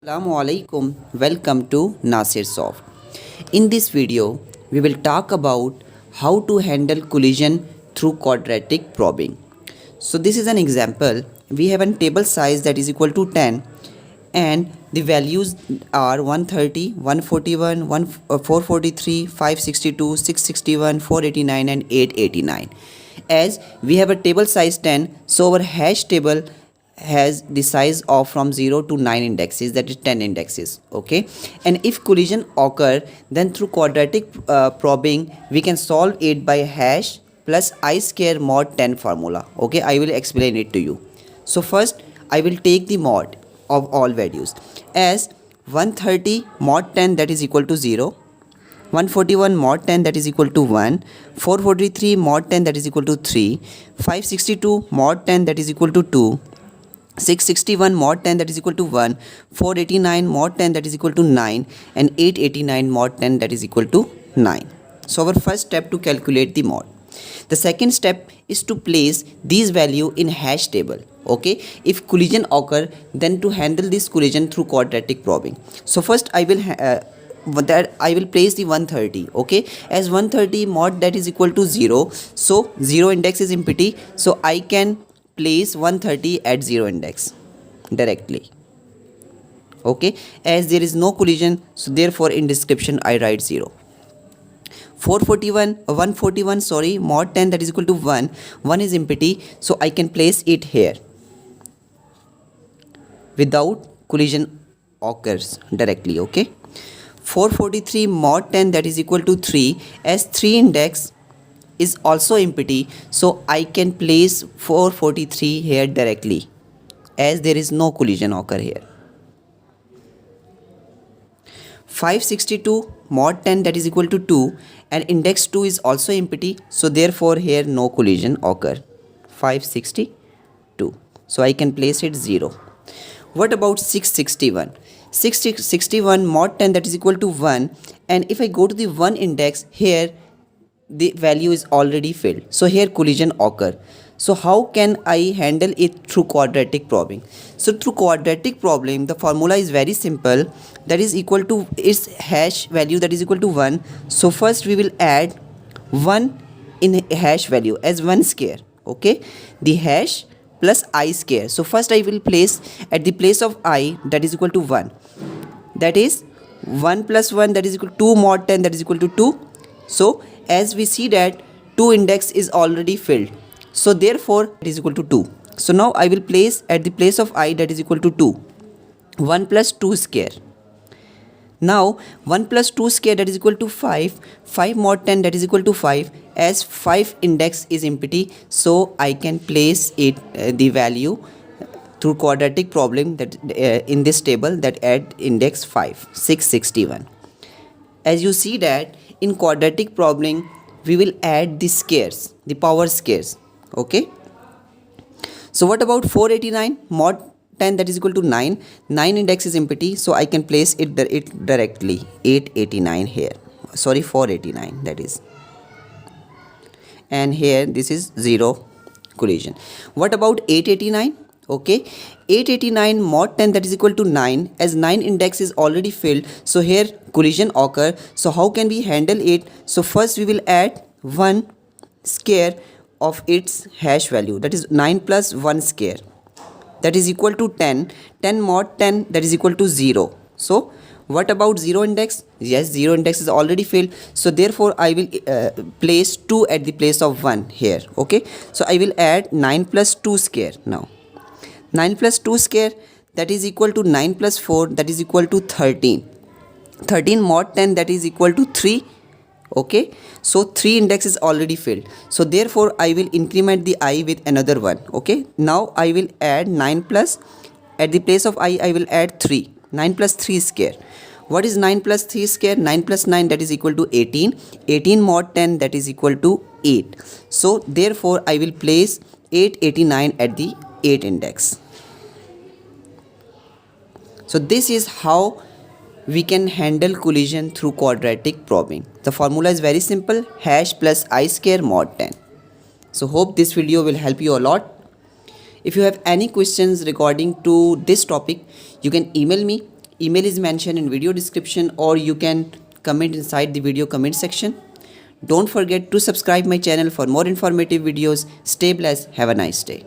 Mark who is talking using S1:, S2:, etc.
S1: Assalamu alaikum. Welcome to Nasir Soft. In this video, we will talk about how to handle collision through quadratic probing. So this is an example. We have a table size that is equal to 10 and the values are 130, 141, 443, 562, 661, 489 and 889. As we have a table size 10, so our hash table has the size of from 0 to 9 indexes, that is 10 indexes. Okay, and if collision occur, then through quadratic probing we can solve it by hash plus I square mod 10 formula. Okay, I will explain it to you. So first I will take the mod of all values as 130 mod 10, that is equal to 0, 141 mod 10, that is equal to 1, 443 mod 10, that is equal to 3, 562 mod 10, that is equal to 2, 661 mod 10, that is equal to 1, 489 mod 10, that is equal to 9 and 889 mod 10, that is equal to 9. So our first step to calculate the mod. The second step is to place these value in hash table. Okay, if collision occur, then to handle this collision through quadratic probing. So first I will place the 130. Okay, as 130 mod that is equal to 0, so 0 index is empty, so I can place 130 at 0 index directly. Okay, as there is no collision, so therefore in description I write 0. 141 sorry, mod 10, that is equal to 1 is empty, so I can place it here without collision occurs directly. Okay, 443 mod 10, that is equal to 3, as 3 index is also empty, so I can place 443 here directly as there is no collision occur here. 562 mod 10, that is equal to 2 and index 2 is also empty, so therefore here no collision occur. 562, so I can place it 0. What about 661? 661 mod 10, that is equal to 1, and if I go to the 1 index, here the value is already filled, so here collision occur. So how can I handle it through quadratic probing? So through quadratic probing, the formula is very simple, that is equal to its hash value, that is equal to 1. So first we will add 1 in hash value as 1 square. Okay, the hash plus I square. So first I will place at the place of I, that is equal to 1, that is 1 plus 1, that is equal to 2 mod 10, that is equal to 2. So as we see that 2 index is already filled, so therefore it is equal to 2. So now I will place at the place of I, that is equal to 2, 1 plus 2 square. Now 1 plus 2 square, that is equal to 5, 5 mod 10, that is equal to 5, as 5 index is empty, so I can place it the value through quadratic problem that in this table that add index 5, 661. As you see that in quadratic probing we will add the squares, the power squares. Okay, so what about 489 mod 10, that is equal to 9, 9 index is empty, so I can place it directly 889 here, sorry 489 that is, and here this is 0 collision. What about 889? Okay, 889 mod 10, that is equal to 9, as 9 index is already filled, so here collision occur. So how can we handle it? So first we will add 1 square of its hash value, that is 9 plus 1 square, that is equal to 10, 10 mod 10, that is equal to 0. So what about 0 index? Yes, 0 index is already filled, so therefore I will place 2 at the place of 1 here. Okay, so I will add 9 plus 2 square. Now 9 plus 2 square, that is equal to 9 plus 4, that is equal to 13, 13 mod 10, that is equal to 3. Okay, so 3 index is already filled, so therefore I will increment the I with another 1. Okay, now I will add 9 plus, at the place of I will add 3, 9 plus 3 square. What is 9 plus 3 square? 9 plus 9, that is equal to 18, 18 mod 10, that is equal to 8. So therefore I will place 889 at the 8 index. So this is how we can handle collision through quadratic probing. The formula is very simple, hash plus I square mod 10. So hope this video will help you a lot. If you have any questions regarding to this topic, you can email me. email is mentioned in video description, or you can comment inside the video comment section. Don't forget to subscribe my channel for more informative videos. Stay blessed. Have a nice day.